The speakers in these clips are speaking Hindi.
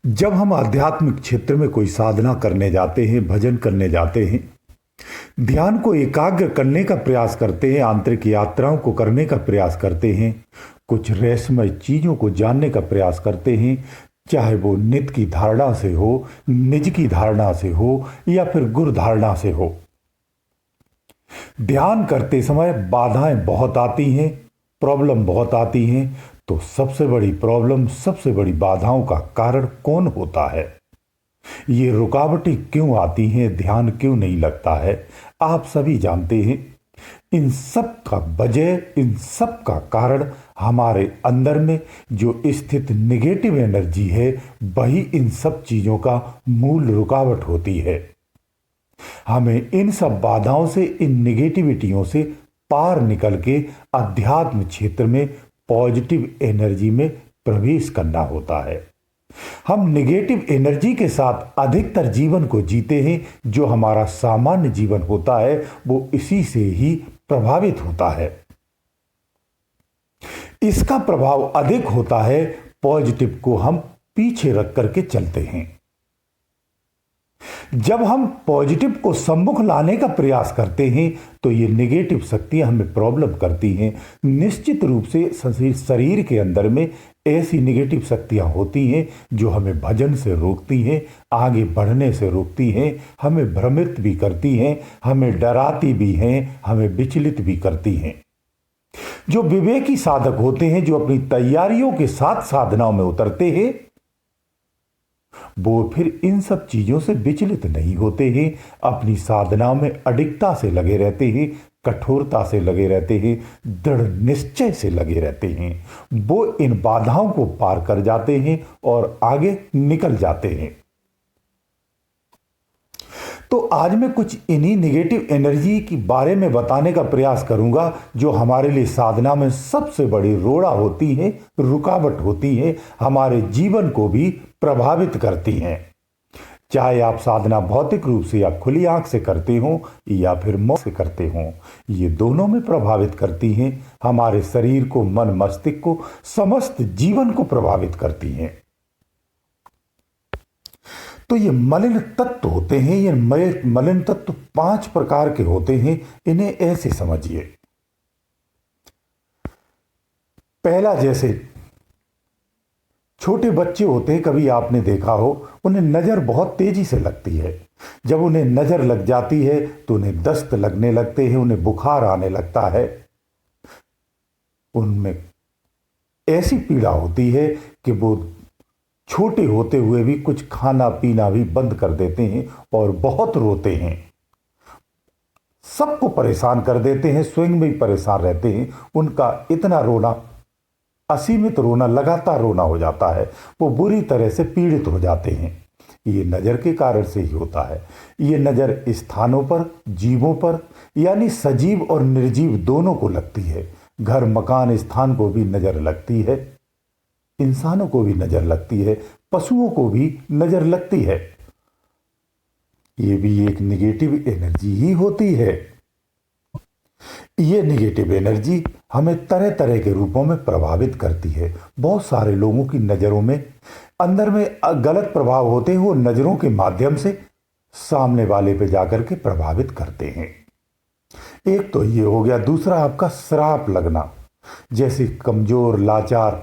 जब हम आध्यात्मिक क्षेत्र में कोई साधना करने जाते हैं, भजन करने जाते हैं, ध्यान को एकाग्र करने का प्रयास करते हैं, आंतरिक यात्राओं को करने का प्रयास करते हैं, कुछ रहस्यमय चीजों को जानने का प्रयास करते हैं, चाहे वो नित की धारणा से हो, निज की धारणा से हो या फिर गुरु धारणा से हो। ध्यान करते समय बाधाएं बहुत आती हैं, प्रॉब्लम बहुत आती हैं। तो सबसे बड़ी प्रॉब्लम, सबसे बड़ी बाधाओं का कारण कौन होता है? ये रुकावटें क्यों आती हैं? ध्यान क्यों नहीं लगता है? आप सभी जानते हैं। इन सब का वजह, इन सब का कारण हमारे अंदर में जो स्थित निगेटिव एनर्जी है, वही इन सब चीजों का मूल रुकावट होती है। हमें इन सब बाधाओं से, इन निगेटिविटियों से पार निकल के अध्यात्म क्षेत्र में पॉजिटिव एनर्जी में प्रवेश करना होता है। हम निगेटिव एनर्जी के साथ अधिकतर जीवन को जीते हैं। जो हमारा सामान्य जीवन होता है वो इसी से ही प्रभावित होता है। इसका प्रभाव अधिक होता है, पॉजिटिव को हम पीछे रख करके चलते हैं। जब हम पॉजिटिव को सम्मुख लाने का प्रयास करते हैं तो ये नेगेटिव शक्तियां हमें प्रॉब्लम करती हैं। निश्चित रूप से शरीर के अंदर में ऐसी नेगेटिव शक्तियां होती हैं जो हमें भजन से रोकती हैं, आगे बढ़ने से रोकती हैं, हमें भ्रमित भी करती हैं, हमें डराती भी हैं, हमें विचलित भी करती हैं। जो विवेकी साधक होते हैं, जो अपनी तैयारियों के साथ साधनाओं में उतरते हैं, वो फिर इन सब चीजों से विचलित नहीं होते हैं। अपनी साधना में अडिगता से लगे रहते हैं, कठोरता से लगे रहते हैं, दृढ़ निश्चय से लगे रहते हैं। वो इन बाधाओं को पार कर जाते हैं और आगे निकल जाते हैं। तो आज मैं कुछ इन्हीं नेगेटिव एनर्जी के बारे में बताने का प्रयास करूंगा जो हमारे लिए साधना में सबसे बड़ी रोड़ा होती है, रुकावट होती है, हमारे जीवन को भी प्रभावित करती हैं। चाहे आप साधना भौतिक रूप से या खुली आंख से करते हो या फिर मौन से करते हो, ये दोनों में प्रभावित करती हैं। हमारे शरीर को, मन मस्तिष्क को, समस्त जीवन को प्रभावित करती हैं। तो ये मलिन तत्व होते हैं। ये मलिन तत्व 5 प्रकार के होते हैं। इन्हें ऐसे समझिए। पहला, जैसे छोटे बच्चे होते हैं, कभी आपने देखा हो, उन्हें नजर बहुत तेजी से लगती है। जब उन्हें नजर लग जाती है तो उन्हें दस्त लगने लगते हैं, उन्हें बुखार आने लगता है। उनमें ऐसी पीड़ा होती है कि वो छोटे होते हुए भी कुछ खाना पीना भी बंद कर देते हैं और बहुत रोते हैं। सबको परेशान कर देते हैं, स्वयं भी परेशान रहते हैं। उनका इतना रोना, असीमित रोना, लगातार रोना हो जाता है। वो बुरी तरह से पीड़ित हो जाते हैं। ये नजर के कारण से ही होता है। ये नजर स्थानों पर, जीवों पर, यानी सजीव और निर्जीव दोनों को लगती है। घर, मकान, स्थान को भी नजर लगती है, इंसानों को भी नजर लगती है, पशुओं को भी नजर लगती है। ये भी एक निगेटिव एनर्जी ही होती है। ये निगेटिव एनर्जी हमें तरह तरह के रूपों में प्रभावित करती है। बहुत सारे लोगों की नजरों में, अंदर में गलत प्रभाव होते हैं। वो नजरों के माध्यम से सामने वाले पे जाकर के प्रभावित करते हैं। एक तो ये हो गया। दूसरा, आपका श्राप लगना। जैसे कमजोर, लाचार,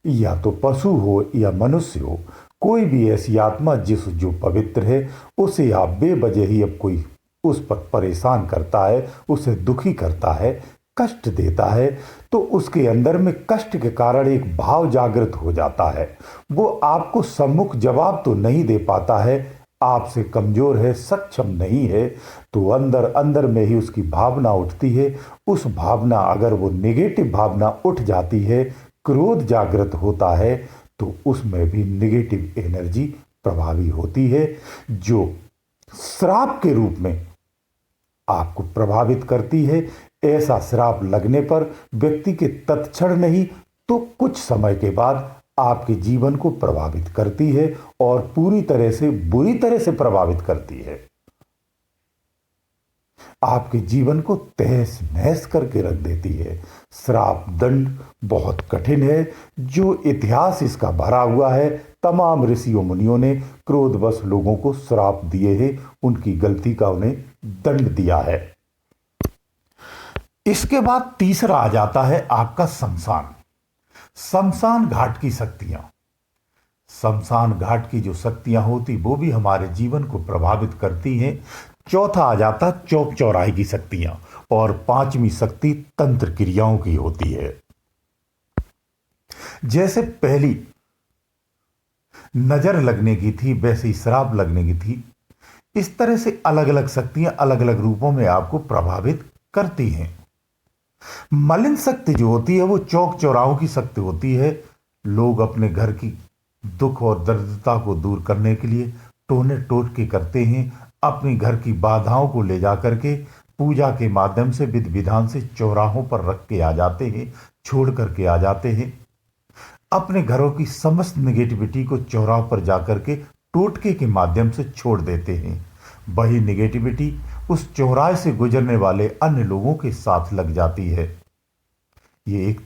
या तो पशु हो या मनुष्य हो, कोई भी ऐसी आत्मा जो पवित्र है, उसे आप बेवजह ही अब कोई उस पर परेशान करता है, उसे दुखी करता है, कष्ट देता है, तो उसके अंदर में कष्ट के कारण एक भाव जागृत हो जाता है। वो आपको सम्मुख जवाब तो नहीं दे पाता है, आपसे कमजोर है, सक्षम नहीं है, तो अंदर अंदर में ही उसकी भावना उठती है। उस भावना, अगर वो नेगेटिव भावना उठ जाती है, क्रोध जागृत होता है, तो उसमें भी नेगेटिव एनर्जी प्रभावी होती है, जो श्राप के रूप में आपको प्रभावित करती है। ऐसा श्राप लगने पर व्यक्ति के तत्क्षण नहीं तो कुछ समय के बाद आपके जीवन को प्रभावित करती है और पूरी तरह से, बुरी तरह से प्रभावित करती है। आपके जीवन को तहस नहस करके रख देती है। श्राप दंड बहुत कठिन है, जो इतिहास इसका भरा हुआ है। तमाम ऋषियों मुनियों ने क्रोधवश लोगों को श्राप दिए हैं, उनकी गलती का उन्हें दंड दिया है। इसके बाद तीसरा आ जाता है आपका शमशान। शमशान घाट की शक्तियां। शमशान घाट की जो शक्तियां होती वो भी हमारे जीवन को प्रभावित करती हैं। चौथा आ जाता चौक चौराहे की शक्तियां, और पांचवी शक्ति तंत्र क्रियाओं की होती है। जैसे पहली नजर लगने की थी, वैसे ही श्राप लगने की थी। इस तरह से अलग अलग शक्तियां अलग अलग रूपों में आपको प्रभावित करती हैं। मलिन शक्ति जो होती है वो चौक चौराहों की शक्ति होती है। लोग अपने घर की दुख और दरिद्रता को दूर करने के लिए टोने टोटके करते हैं। अपनी घर की बाधाओं को ले जा करके पूजा के माध्यम से विधि विधान से चौराहों पर रख के आ जाते हैं, छोड़ करके आ जाते हैं। अपने घरों की समस्त नेगेटिविटी को चौराहों पर जाकर के टोटके के माध्यम से छोड़ देते हैं। वही नेगेटिविटी उस चौराहे से गुजरने वाले अन्य लोगों के साथ लग जाती है। ये एक